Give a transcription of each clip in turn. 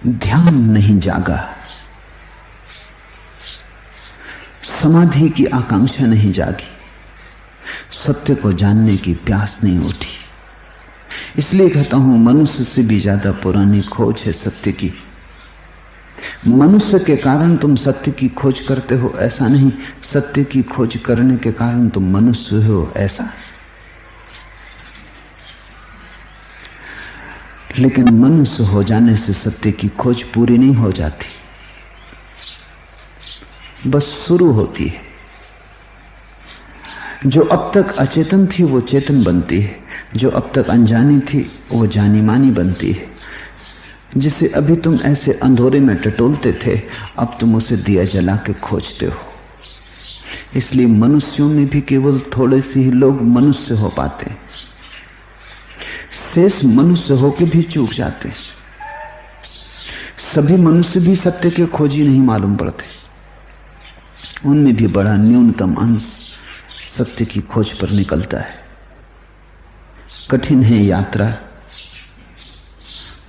ध्यान नहीं जागा, समाधि की आकांक्षा नहीं जागी, सत्य को जानने की प्यास नहीं उठी। इसलिए कहता हूं मनुष्य से भी ज्यादा पुरानी खोज है सत्य की। मनुष्य के कारण तुम सत्य की खोज करते हो ऐसा नहीं, सत्य की खोज करने के कारण तुम मनुष्य हो ऐसा। लेकिन मनुष्य हो जाने से सत्य की खोज पूरी नहीं हो जाती, बस शुरू होती है। जो अब तक अचेतन थी वो चेतन बनती है, जो अब तक अनजानी थी वो जानी मानी बनती है। जिसे अभी तुम ऐसे अंधेरे में टटोलते थे, अब तुम उसे दिया जला के खोजते हो। इसलिए मनुष्यों में भी केवल थोड़े से ही लोग मनुष्य हो पाते हैं, शेष मनुष्य होके भी चूक जाते हैं। सभी मनुष्य भी सत्य के खोजी नहीं मालूम पड़ते, उनमें भी बड़ा न्यूनतम अंश सत्य की खोज पर निकलता है। कठिन है यात्रा,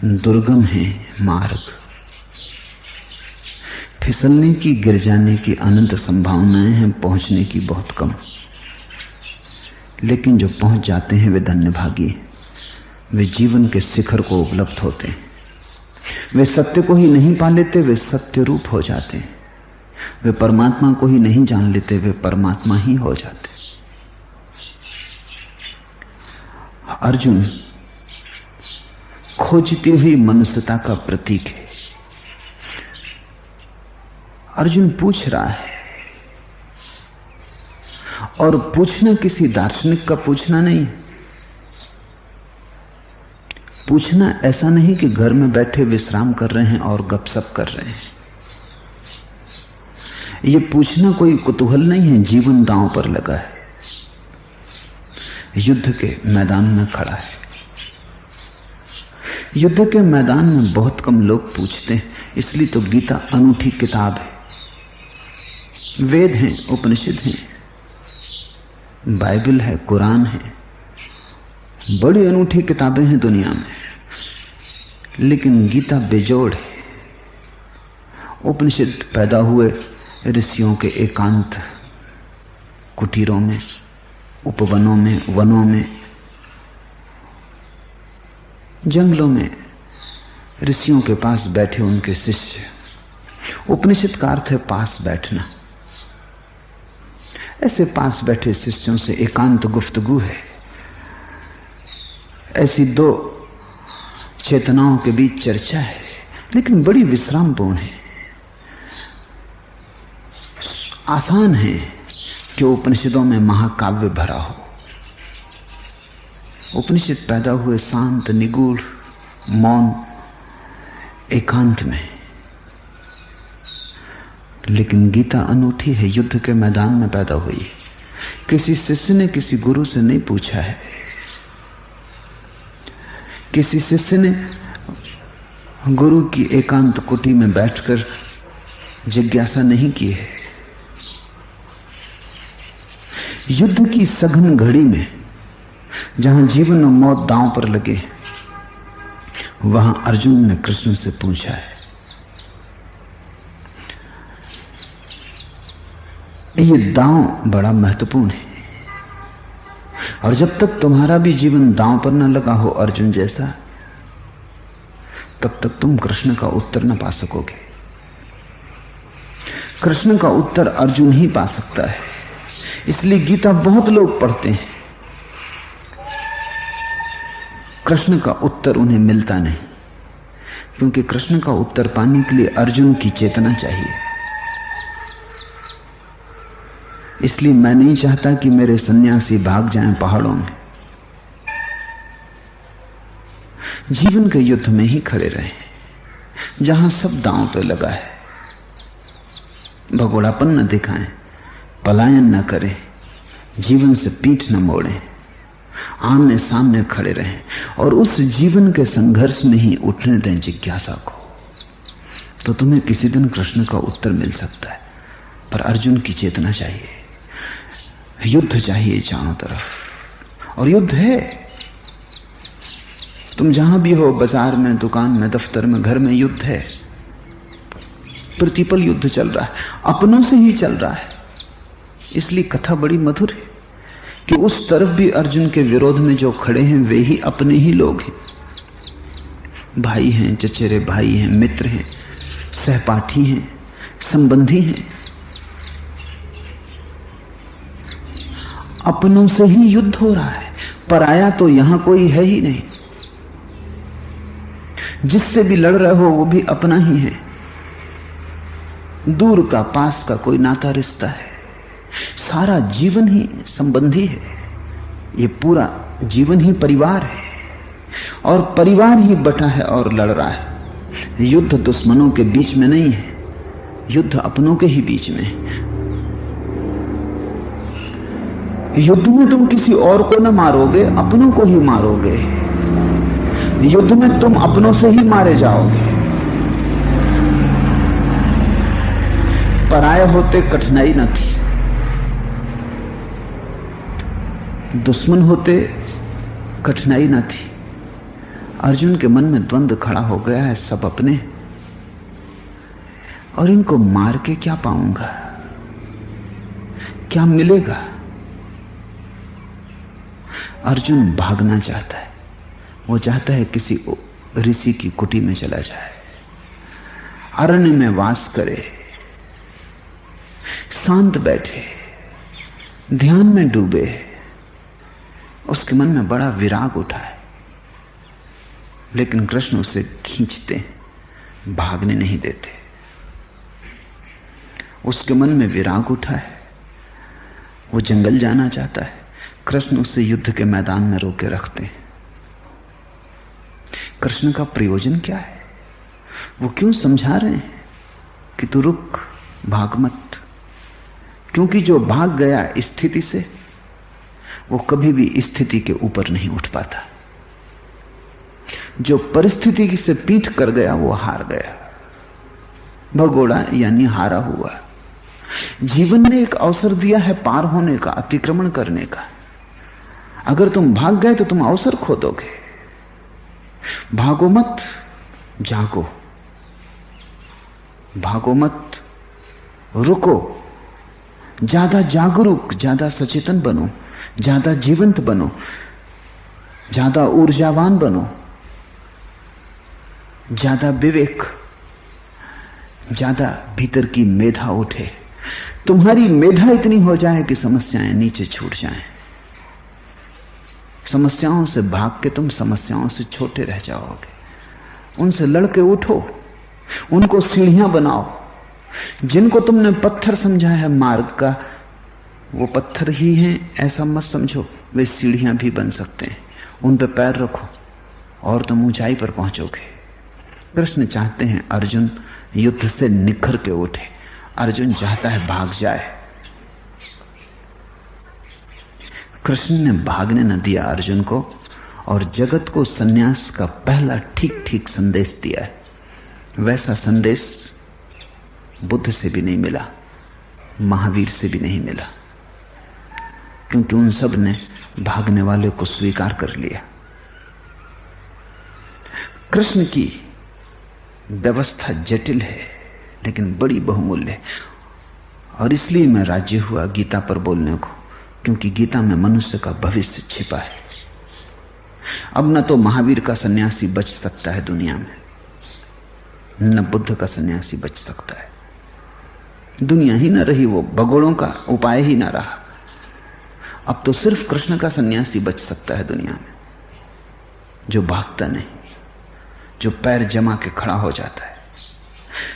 दुर्गम है मार्ग, फिसलने की, गिर जाने की अनंत संभावनाएं हैं, पहुंचने की बहुत कम। लेकिन जो पहुंच जाते हैं वे धन्यभागी हैं, वे जीवन के शिखर को उपलब्ध होते हैं। वे सत्य को ही नहीं पा लेते, वे सत्य रूप हो जाते हैं। वे परमात्मा को ही नहीं जान लेते, वे परमात्मा ही हो जाते। अर्जुन खोजती हुई मनुष्यता का प्रतीक है। अर्जुन पूछ रहा है, और पूछना किसी दार्शनिक का पूछना नहीं। पूछना ऐसा नहीं कि घर में बैठे विश्राम कर रहे हैं और गपशप कर रहे हैं। यह पूछना कोई कुतूहल नहीं है, जीवन दांव पर लगा है, युद्ध के मैदान में खड़ा है। युद्ध के मैदान में बहुत कम लोग पूछते हैं, इसलिए तो गीता अनूठी किताब है। वेद हैं, उपनिषद हैं, बाइबल है, कुरान है, बड़ी अनूठी किताबें हैं दुनिया में। लेकिन गीता बेजोड़ है। उपनिषद पैदा हुए ऋषियों के एकांत कुटीरों में, उपवनों में, वनों में, जंगलों में, ऋषियों के पास बैठे उनके शिष्य। उपनिषद का अर्थ है पास बैठना। ऐसे पास बैठे शिष्यों से एकांत गुफ्तगू है। ऐसी दो चेतनाओं के बीच चर्चा है, लेकिन बड़ी विश्रामपूर्ण है। आसान है कि उपनिषदों में महाकाव्य भरा हो। उपनिषद पैदा हुए शांत, निगूढ़, मौन, एकांत में। लेकिन गीता अनूठी है, युद्ध के मैदान में पैदा हुई है। किसी शिष्य ने किसी गुरु से नहीं पूछा है, किसी शिष्य ने गुरु की एकांत कुटी में बैठकर जिज्ञासा नहीं की है। युद्ध की सघन घड़ी में, जहां जीवन और मौत दांव पर लगे, वहां अर्जुन ने कृष्ण से पूछा है। ये दांव बड़ा महत्वपूर्ण है, और जब तक तुम्हारा भी जीवन दांव पर न लगा हो अर्जुन जैसा, तब तक तुम कृष्ण का उत्तर न पा सकोगे। कृष्ण का उत्तर अर्जुन ही पा सकता है। इसलिए गीता बहुत लोग पढ़ते हैं, कृष्ण का उत्तर उन्हें मिलता नहीं, क्योंकि कृष्ण का उत्तर पाने के लिए अर्जुन की चेतना चाहिए। इसलिए मैं नहीं चाहता कि मेरे सन्यासी भाग जाएं पहाड़ों में। जीवन के युद्ध में ही खड़े रहें, जहां सब दांव पे लगा है। भगोड़ापन न दिखाएं, पलायन न करें, जीवन से पीठ न मोड़ें, आमने सामने खड़े रहें, और उस जीवन के संघर्ष में ही उठने दें जिज्ञासा को। तो तुम्हें किसी दिन कृष्ण का उत्तर मिल सकता है। पर अर्जुन की चेतना चाहिए, युद्ध चाहिए चारों तरफ, और युद्ध है। तुम जहां भी हो, बाजार में, दुकान में, दफ्तर में, घर में, युद्ध है, प्रतिपल युद्ध चल रहा है, अपनों से ही चल रहा है। इसलिए कथा बड़ी मधुर है कि उस तरफ भी अर्जुन के विरोध में जो खड़े हैं वे ही अपने ही लोग हैं, भाई हैं, चचेरे भाई हैं, मित्र हैं, सहपाठी हैं, संबंधी हैं। अपनों से ही युद्ध हो रहा है, पराया तो यहां कोई है ही नहीं। जिससे भी लड़ रहे हो वो भी अपना ही है, दूर का पास का कोई नाता रिश्ता है। सारा जीवन ही संबंधी है, ये पूरा जीवन ही परिवार है, और परिवार ही बटा है और लड़ रहा है। युद्ध दुश्मनों के बीच में नहीं है, युद्ध अपनों के ही बीच में है। युद्ध में तुम किसी और को न मारोगे, अपनों को ही मारोगे। युद्ध में तुम अपनों से ही मारे जाओगे। पराये होते कठिनाई न थी, दुश्मन होते कठिनाई न थी। अर्जुन के मन में द्वंद्व खड़ा हो गया है, सब अपने, और इनको मार के क्या पाऊंगा, क्या मिलेगा। अर्जुन भागना चाहता है, वो चाहता है किसी ऋषि की कुटी में चला जाए, अरण्य में वास करे, शांत बैठे, ध्यान में डूबे। उसके मन में बड़ा विराग उठा है, लेकिन कृष्ण उसे खींचते, भागने नहीं देते। उसके मन में विराग उठा है, वो जंगल जाना चाहता है, कृष्ण उसे युद्ध के मैदान में रोके रखते हैं। कृष्ण का प्रयोजन क्या है? वो क्यों समझा रहे हैं कि तू रुक, भाग मत? क्योंकि जो भाग गया स्थिति से, वो कभी भी स्थिति के ऊपर नहीं उठ पाता। जो परिस्थिति से पीठ कर गया वो हार गया, भगोड़ा यानी हारा हुआ। जीवन ने एक अवसर दिया है पार होने का, अतिक्रमण करने का। अगर तुम भाग गए तो तुम अवसर खो दोगे। भागो मत, जागो। भागो मत, रुको। ज्यादा जागरूक, ज्यादा सचेतन बनो, ज्यादा जीवंत बनो, ज्यादा ऊर्जावान बनो, ज्यादा विवेक, ज्यादा भीतर की मेधा उठे। तुम्हारी मेधा इतनी हो जाए कि समस्याएं नीचे छूट जाएं। समस्याओं से भाग के तुम समस्याओं से छोटे रह जाओगे। उनसे लड़के उठो, उनको सीढ़ियां बनाओ। जिनको तुमने पत्थर समझा है मार्ग का, वो पत्थर ही हैं ऐसा मत समझो, वे सीढ़ियां भी बन सकते हैं। उन पे पैर रखो और तुम ऊंचाई पर पहुंचोगे। कृष्ण चाहते हैं अर्जुन युद्ध से निखर के उठे। अर्जुन चाहता है भाग जाए। कृष्ण ने भागने न दिया अर्जुन को, और जगत को सन्यास का पहला ठीक ठीक संदेश दिया है। वैसा संदेश बुद्ध से भी नहीं मिला, महावीर से भी नहीं मिला, क्योंकि उन सब ने भागने वाले को स्वीकार कर लिया। कृष्ण की व्यवस्था जटिल है लेकिन बड़ी बहुमूल्य है, और इसलिए मैं राजी हुआ गीता पर बोलने को, क्योंकि गीता में मनुष्य का भविष्य छिपा है। अब न तो महावीर का सन्यासी बच सकता है दुनिया में, न बुद्ध का सन्यासी बच सकता है। दुनिया ही न रही, वो भगोड़ों का उपाय ही न रहा। अब तो सिर्फ कृष्ण का सन्यासी बच सकता है दुनिया में, जो भागता नहीं, जो पैर जमा के खड़ा हो जाता है,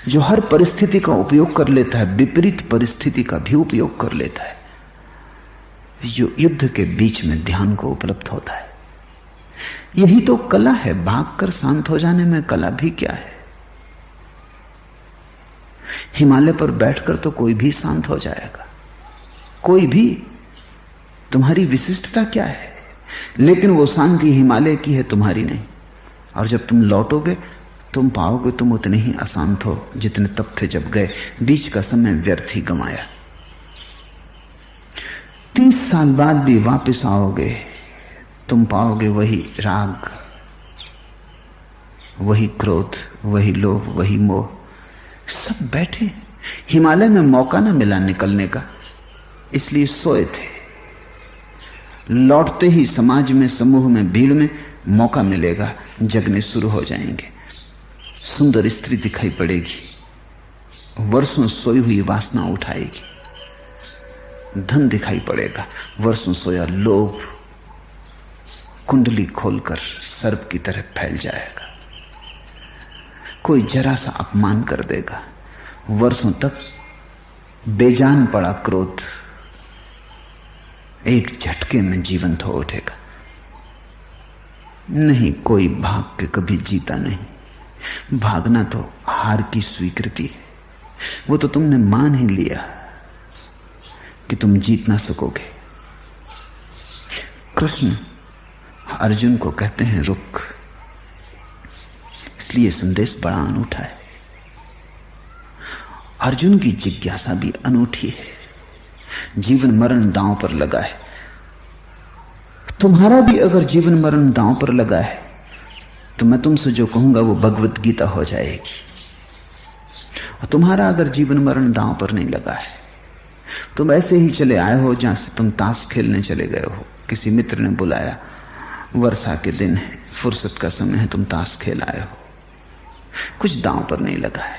जो हर परिस्थिति का उपयोग कर लेता है, विपरीत परिस्थिति का भी उपयोग कर लेता है, जो युद्ध के बीच में ध्यान को उपलब्ध होता है। यही तो कला है। भागकर शांत हो जाने में कला भी क्या है? हिमालय पर बैठकर तो कोई भी शांत हो जाएगा, कोई भी। तुम्हारी विशिष्टता क्या है? लेकिन वो शांति हिमालय की है, तुम्हारी नहीं। और जब तुम लौटोगे तुम पाओगे तुम उतने ही अशांत हो जितने तब थे जब गए। बीच का समय व्यर्थ ही गंवाया। 30 साल बाद भी वापस आओगे, तुम पाओगे वही राग, वही क्रोध, वही लोभ, वही मोह, सब बैठे। हिमालय में मौका ना मिला निकलने का, इसलिए सोए थे। लौटते ही समाज में, समूह में, भीड़ में मौका मिलेगा, जगने शुरू हो जाएंगे। सुंदर स्त्री दिखाई पड़ेगी, वर्षों सोई हुई वासना उठाएगी। धन दिखाई पड़ेगा, वर्षों सोया लोभ कुंडली खोलकर सर्प की तरह फैल जाएगा। कोई जरा सा अपमान कर देगा, वर्षों तक बेजान पड़ा क्रोध एक झटके में जीवंत हो उठेगा। नहीं, कोई भाग के कभी जीता नहीं। भागना तो हार की स्वीकृति है। वो तो तुमने मान ही लिया कि तुम जीत ना सकोगे। कृष्ण अर्जुन को कहते हैं रुक, इसलिए संदेश बड़ा अनूठा है। अर्जुन की जिज्ञासा भी अनूठी है। जीवन मरण दांव पर लगा है। तुम्हारा भी अगर जीवन मरण दांव पर लगा है तो मैं तुमसे जो कहूंगा वो भगवत गीता हो जाएगी। और तुम्हारा अगर जीवन मरण दांव पर नहीं लगा है, तुम ऐसे ही चले आए हो जहां से तुम ताश खेलने चले गए हो, किसी मित्र ने बुलाया, वर्षा के दिन है, फुर्सत का समय है, तुम ताश खेल आए हो, कुछ दांव पर नहीं लगा है।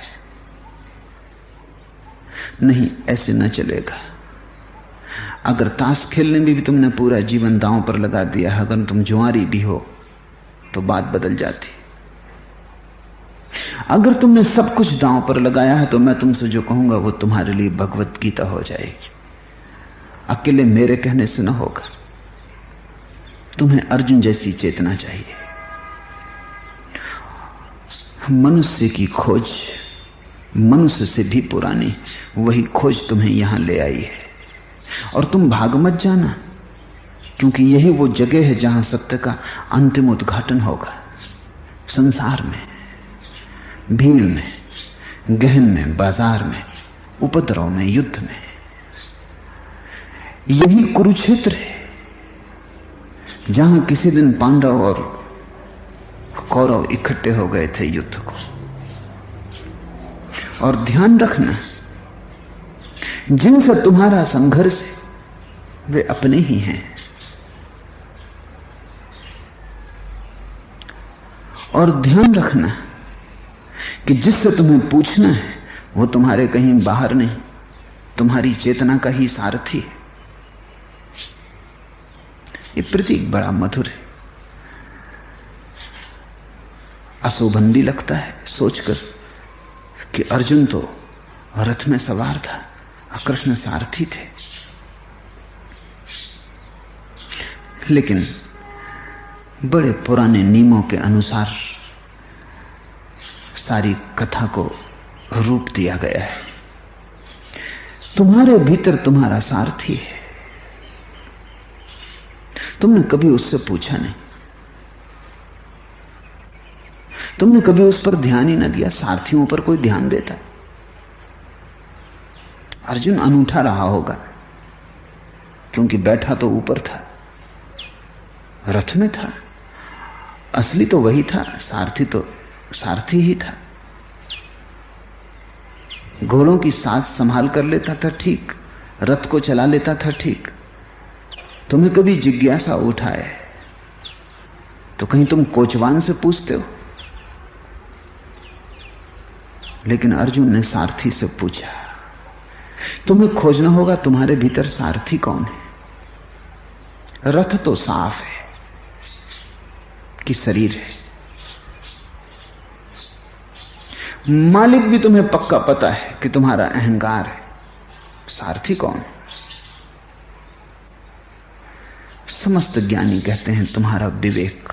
नहीं, ऐसे न चलेगा। अगर ताश खेलने में भी तुमने पूरा जीवन दांव पर लगा दिया है, अगर तुम जुआरी भी हो तो बात बदल जाती। अगर तुमने सब कुछ दांव पर लगाया है तो मैं तुमसे जो कहूंगा वो तुम्हारे लिए भगवत गीता हो जाएगी। अकेले मेरे कहने से न होगा। तुम्हें अर्जुन जैसी चेतना चाहिए। मनुष्य की खोज मनुष्य से भी पुरानी, वही खोज तुम्हें यहां ले आई है। और तुम भाग मत जाना, क्योंकि यही वो जगह है जहां सत्य का अंतिम उद्घाटन होगा। संसार में, भीड़ में, गहन में, बाजार में, उपद्रव में, युद्ध में, यही कुरुक्षेत्र है जहां किसी दिन पांडव और कौरव इकट्ठे हो गए थे युद्ध को। और ध्यान रखना, जिनसे तुम्हारा संघर्ष है वे अपने ही हैं। और ध्यान रखना कि जिससे तुम्हें पूछना है वो तुम्हारे कहीं बाहर नहीं, तुम्हारी चेतना का ही सारथी है। ये प्रतीक बड़ा मधुर है। अशोभन भी लगता है सोचकर कि अर्जुन तो रथ में सवार था और कृष्ण सारथी थे। लेकिन बड़े पुराने नियमों के अनुसार सारी कथा को रूप दिया गया है। तुम्हारे भीतर तुम्हारा सारथी है। तुमने कभी उससे पूछा नहीं, तुमने कभी उस पर ध्यान ही न दिया। सारथियों पर कोई ध्यान देता? अर्जुन अनूठा रहा होगा क्योंकि बैठा तो ऊपर था, रथ में था। असली तो वही था, सारथी तो सारथी ही था। घोड़ों की साथ संभाल कर लेता था ठीक, रथ को चला लेता था ठीक। तुम्हें कभी जिज्ञासा उठाए तो कहीं तुम कोचवान से पूछते हो? लेकिन अर्जुन ने सारथी से पूछा। तुम्हें खोजना होगा तुम्हारे भीतर सारथी कौन है। रथ तो साफ है कि शरीर है, मालिक भी तुम्हें पक्का पता है कि तुम्हारा अहंकार है। सारथी कौन है? समस्त ज्ञानी कहते हैं तुम्हारा विवेक,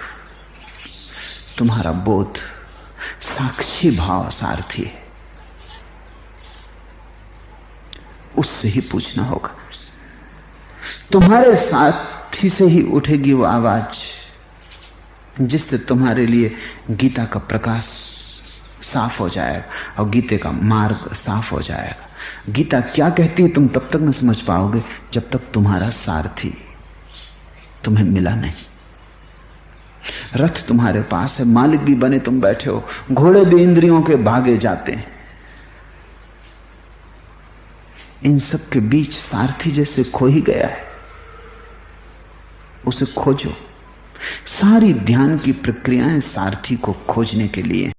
तुम्हारा बोध, साक्षी भाव सारथी है। उससे ही पूछना होगा। तुम्हारे साथी से ही उठेगी वो आवाज जिससे तुम्हारे लिए गीता का प्रकाश साफ हो जाएगा और गीते का मार्ग साफ हो जाएगा। गीता क्या कहती है तुम तब तक न समझ पाओगे जब तक तुम्हारा सारथी तुम्हें मिला नहीं। रथ तुम्हारे पास है, मालिक भी बने तुम बैठे हो, घोड़े भी इंद्रियों के भागे जाते हैं। इन सब के बीच सारथी जैसे खो ही गया है, उसे खोजो। सारी ध्यान की प्रक्रियाएं सारथी को खोजने के लिए।